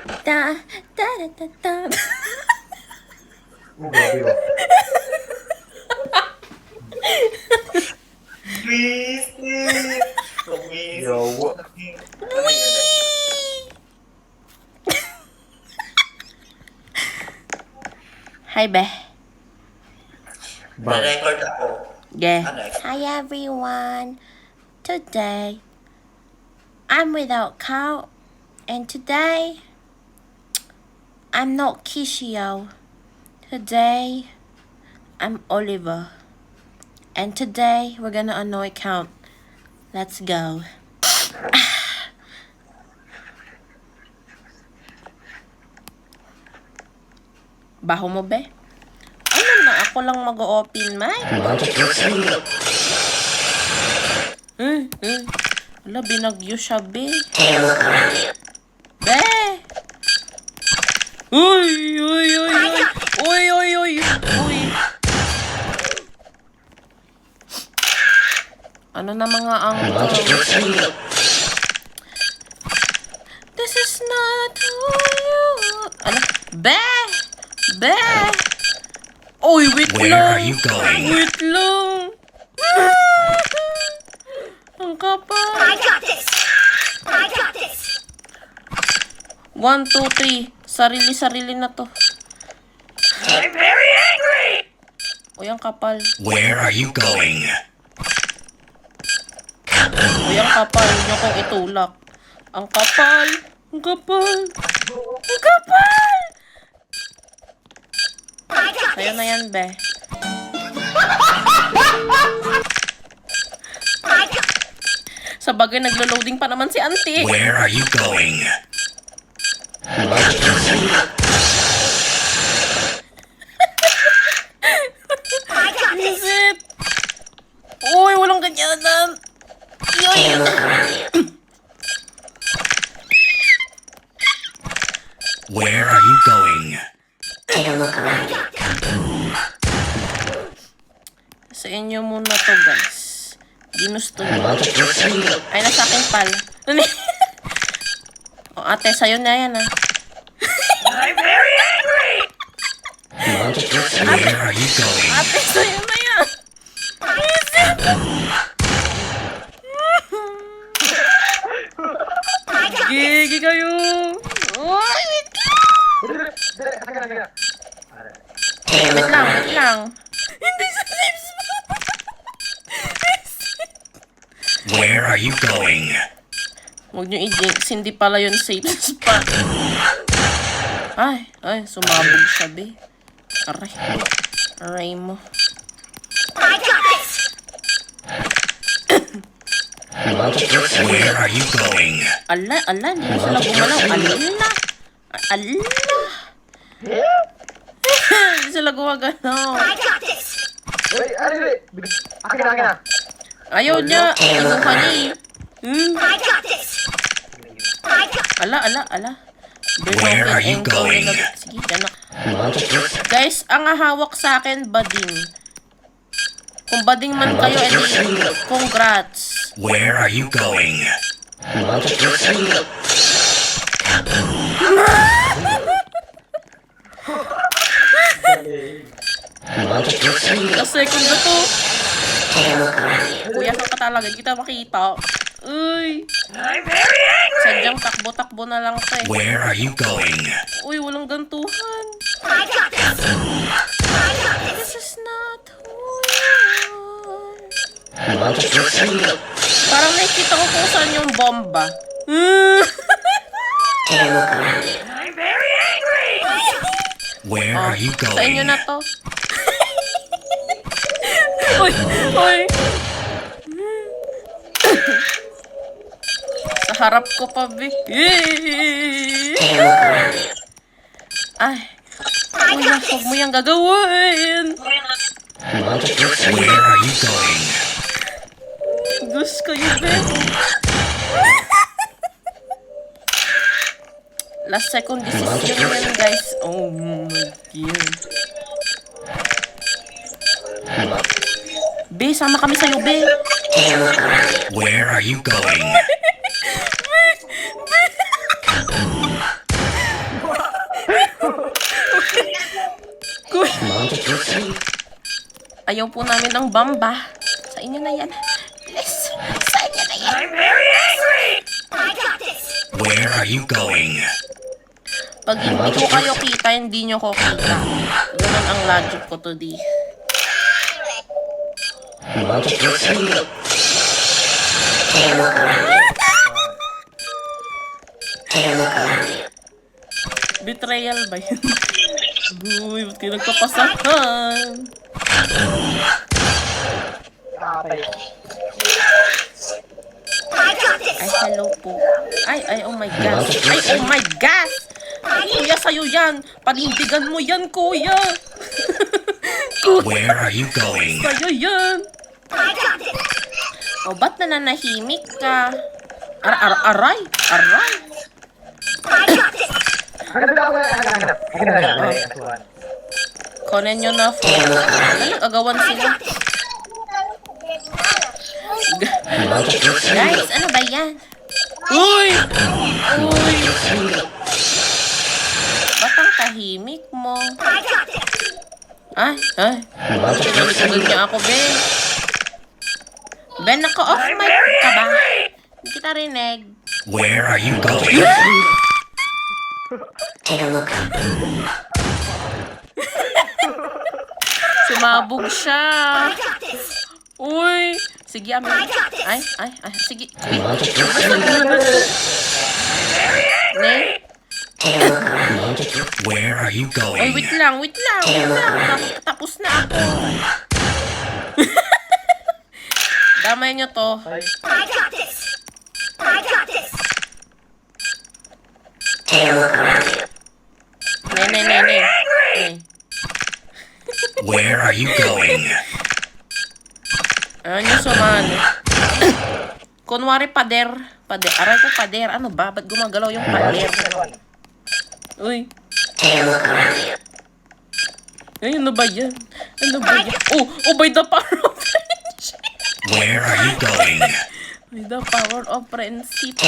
Da, da, da, da, da. Grabe ba? Buwisit! Yawa. Ano yun? Hi, Be. Bang. Na-record ako. Yeah. Ano? Hi, everyone. Today, I'm without Carl. And today, I'm not Kishio. Today, I'm Oliver. And today, we're gonna annoy Count. Let's go. Baho mo, be? Ano na, ako lang mag-open mic. Wala, binagyo siya, be. Be! Uy, uy, uy, uy. Uy, uy, uy, uy. Ano na mga angkol? This is not who you... Ano? Be! Be! Uy, wait Where lang. are you going? Wait lang. Ang kapal. I got this! I got this! 1, 2, 3. Sarili-sarili na to. I'm very angry! Uy, ang kapal. Where are you going? Uy, ang kapal. Huwag niyo kong itulak. Ang kapal. Ang kapal. Ang kapal! I got Sa'yo na yan, be. Sa bagay, naglo-loading pa naman si auntie. Where are you going? Visit! Uy, walang ganyanan. Yoy! Where are you going? Sa inyo muna to, guys. Ginusto nyo. Ay, nasa akin pal. O, ate, sa'yo na yan, ah. I'm very angry! Where are you going? Ate, sa'yo na yan. Gigi kayo. Uy, wait lang. Wait lang, wait lang. Hindi sa safe spot. Where are you going? Huwag nyo i-jinx. Hindi pala yun safe spot. Ay, sumabog siya, be. Aray. Aray mo. I got this! Where are you going? Ala, hindi mo sila gumalaw. Ala. Hindi sila gumagalaw. I got this! Uy, ano yun? Akin na. Ayaw niya. Inuha niya eh. I got this! I got Ala. Where are you going? Sige, dyan na. Guys, ang hawak sa akin, bading. Kung bading man kayo, edi, congrats. Where are you going? Kasi kung to, kuya ka talaga, hindi kita makita. Uy, I'm very angry! sadyang takbo-takbo na lang to eh. Where are you going? Uy, walang gantuhan. I got this! I got this! This is not who you are. Parang nakikita ko kung saan yung bomba. I'm very angry! Where are you Sa inyo going? na to. Uy. Sa harap ko pa, be. Ay. Kuya, huwag mo yung gagawin. Where are you going? Gusto ko yun, be. Last second decision yan, guys. Oh my God. Be, sama kami sa'yo, be. Where are you going? Ayaw po namin ng bamba. Sa inyo na yan. Please. Sa inyo na yan. I got this. Where are you going? Pag hindi ko kayo kita, hindi nyo ko kita. Ganun ang logic ko today. Betrayal ba yun? Uy, ba't kayo nagpapasahan? Nakatay. I got this. Ay, hello po. Ay, oh my gosh. Ay, oh my gosh! Kuya, sa'yo yan. Panindigan mo yan, kuya. Where are you going? Sa'yo yan. I got this. O, ba't nananahimik ka? Aray. Aray. I got this. Akin na. Kunin nyo na po. Ay, agawan sila. Guys, ano ba yan? Uy! Uy! Ba't ang tahimik mo? I got this. Ay. Pinalikudan niya ako, Ben. Ben, naka-off mic ka ba? Hindi kita rinig. Where are you going? Sumabog siya. I got this. Uy! Sige, amin. Ay. Sige. Ne? Where are you Ay, going? wait lang. Tapos na ako. Damay nyo to. I got this. I got this. Ne. Where are you going? Ano nyo suman? Kunwari pader. Aray ko pader. Ano ba? Ba't gumagalaw yung pader? Uy. Ay, ano ba yan? Oh, by the power of friendship. Where are you going? By the power of friendship.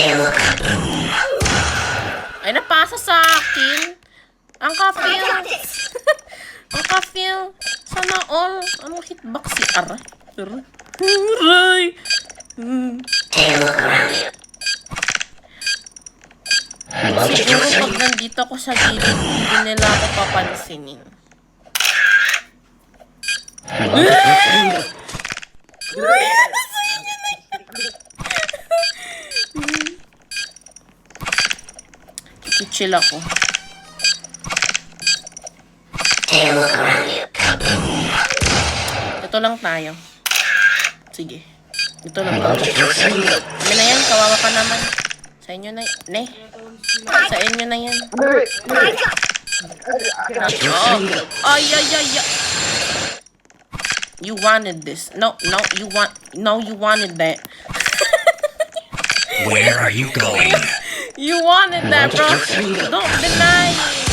Ay, napasa sa akin. Ang ka-feel. Ang ka-feel. Sana all. Anong hitbox si Aray? Aray. Siguro pag nandito ako sa gilid, hindi nila ako papansinin. Chill ako. Ito lang tayo. Sige. Ito lang tayo. Kami na yan, kawawa ka naman. Sa inyo na yan. Sa inyo na yan. Oh. Ay. You wanted this. No, you wanted that. Where are you going? You wanted that, bro. Don't deny it.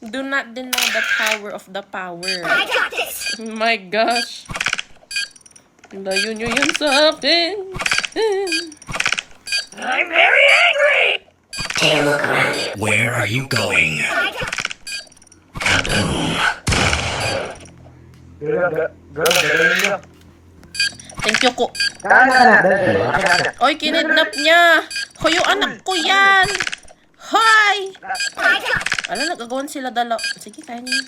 Do not deny the power of the power. I got this. Oh my gosh. Layo nyo yan sa akin. I'm very angry. Where are you going? I got Thank you ko. Kana. Oy, kinidnap niya. Hoy, yung anak ko yan. Hoy! I got Ala, nagagawan sila dalaw. Sige, kaya niyo.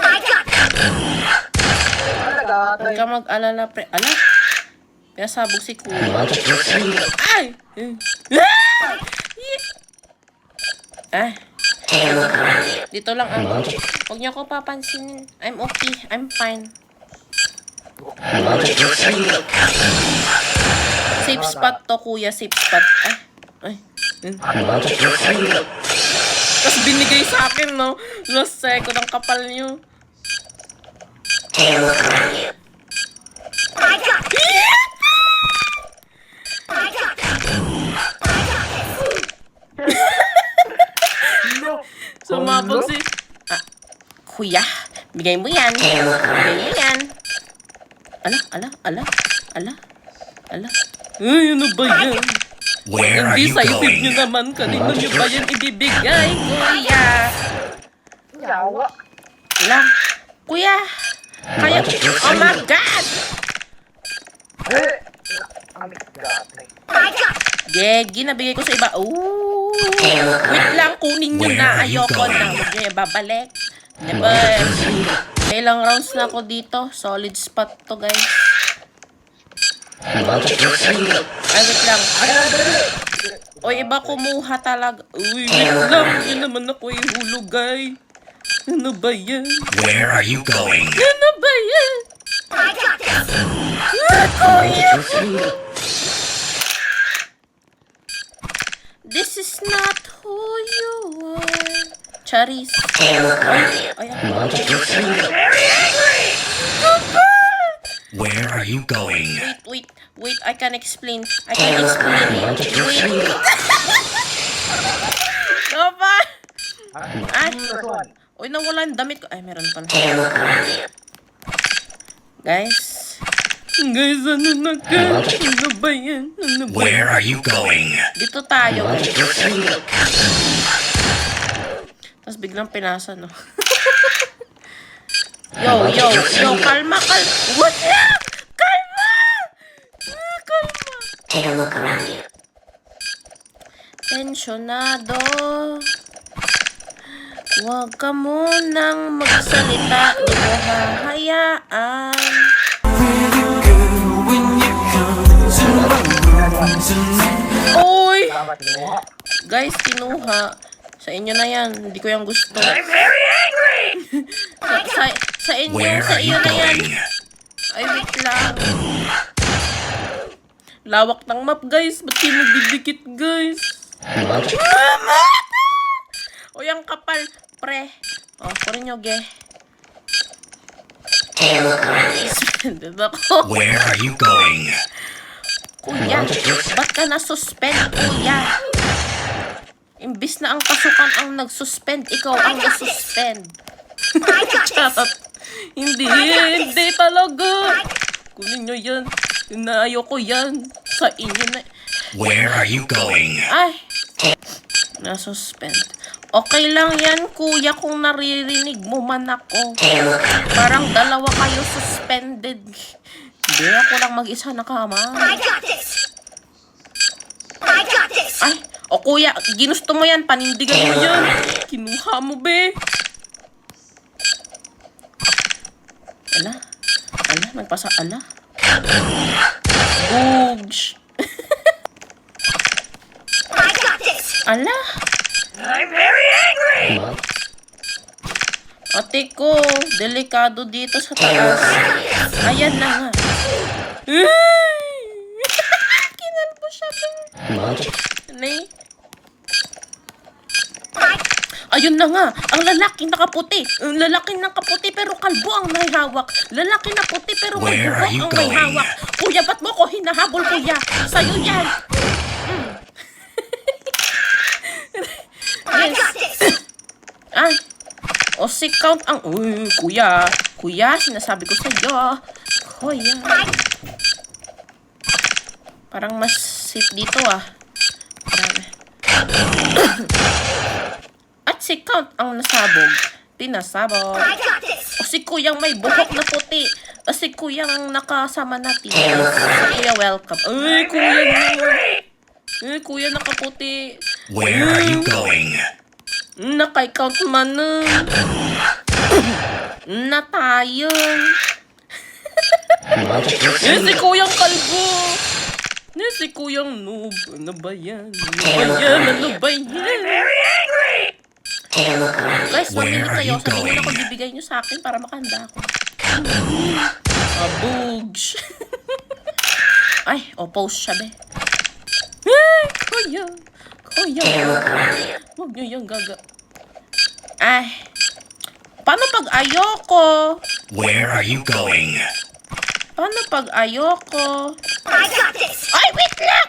I got Huwag ka mag-alala, pre. Ala. Pinasabog si Kuya. Ay! Ah. Dito lang ako. Huwag niyo ako papansinin. I'm okay. I'm fine. Safe spot to, Kuya. Safe spot. Ay. Tapos binigay sa akin, no? Last second, ang kapal niyo. I got Sumabog si... Kuya, bigay mo yan. Bigay mo yan. Ala. Ay, ano ba yan? Where are Hindi you sa isip going? nyo naman. Kanino nyo ba yan ibibigay, kuya? Yawa. Lang. Kuya. Kaya. Oh my God! Eh! Oh my God. I got Gegi, nabigay ko sa iba. Ooh. Wait lang, kunin nyo Where na. are you Ayoko na. going? Huwag nyo yung babalik. Diba? Ilang rounds na ako dito. Solid spot to, guys. Ay, wait lang. O, iba kumuha talaga. Uy, wait lang. Hindi naman ako ihulog, guys. Ano ba yan? Where are you going? Ano ba yan? I got this. This is not who you are. Charis. Ay, Where are you going? wait, I can explain. Wait. Papa! Ay, uy, nawala yung damit ko. Ay, meron pala. Guys, ano na ka? Ano ba yan? Ano ba? Where are you going? Dito tayo. Tapos biglang pinasa, no? Yo, kalma. What up? Kalma! Kalma. Take a look around you. Tensyonado. Huwag ka munang magsalita. Di mo hahayaan. Oy! Guys, kinuha. Sa inyo na yan. Hindi ko yung gusto. I'm very angry! sa inyo, Where sa are you iyo na yan. going? Ay, wait lang. Lawak ng map, guys. Ba't kayo nagdidikit, guys? Mama! O, yung kapal. Pre. O, kurin nyo, ge. Take a look around you. Suspended ako. Where are you going? Kuya, ba't ka na-suspend, kuya? Imbis na ang pasukan ang nag-suspend, ikaw ang na-suspend. Charot. Hindi talaga. Kunin nyo yan. Ayoko yan. Sa inyo na. Where are you going? Ay. Na-suspend. Okay lang yan, kuya, kung naririnig mo man ako. Parang dalawa kayo suspended. Hindi ako lang mag-isa na kama. I got this. Ay, o kuya, ginusto mo yan, panindigan mo yan. Kinuha mo, be. Ala, nagpasa, ala. Bugs. I got this. Ala. I'm very angry. Ate ko, delikado dito sa taas. Ayan na nga. Kinalbo siya, be. Nay. Ayun na nga, ang lalaking nakaputi. Ang lalaking nakaputi pero kalbo ang may hawak. Lalaki na puti pero may Where are buhok you ang may going? hawak. Kuya, ba't mo ko hinahabol, kuya? Sa'yo yan. I got this. Ay, o si count ang... Uy, kuya. Kuya, sinasabi ko sa'yo. Kuya. Parang mas safe dito, ah. Grabe. At si count ang nasabog. Pinasabog. I got this. O si kuyang may buhok na puti. O si kuyang nakasama natin. Si kuya, welcome. Ay, kuya naman. Ay, kuya nakaputi. Where are you going? Nakay-count man na. Na tayo. Si kuyang kalbo. Si kuyang noob. Ano ba yan? Ano ba yan? Take a look around you. Guys, Where mamili are kayo. you Sabihin ako, going? bibigay nyo sa akin para makahanda ako. Bugs. Ay, oppose siya, be. Ay, kuya. Kuya. Huwag nyo yung gaga. Ay. Paano pag ayoko? Where are you going? Paano pag ayoko? I got this. Ay, wait lang!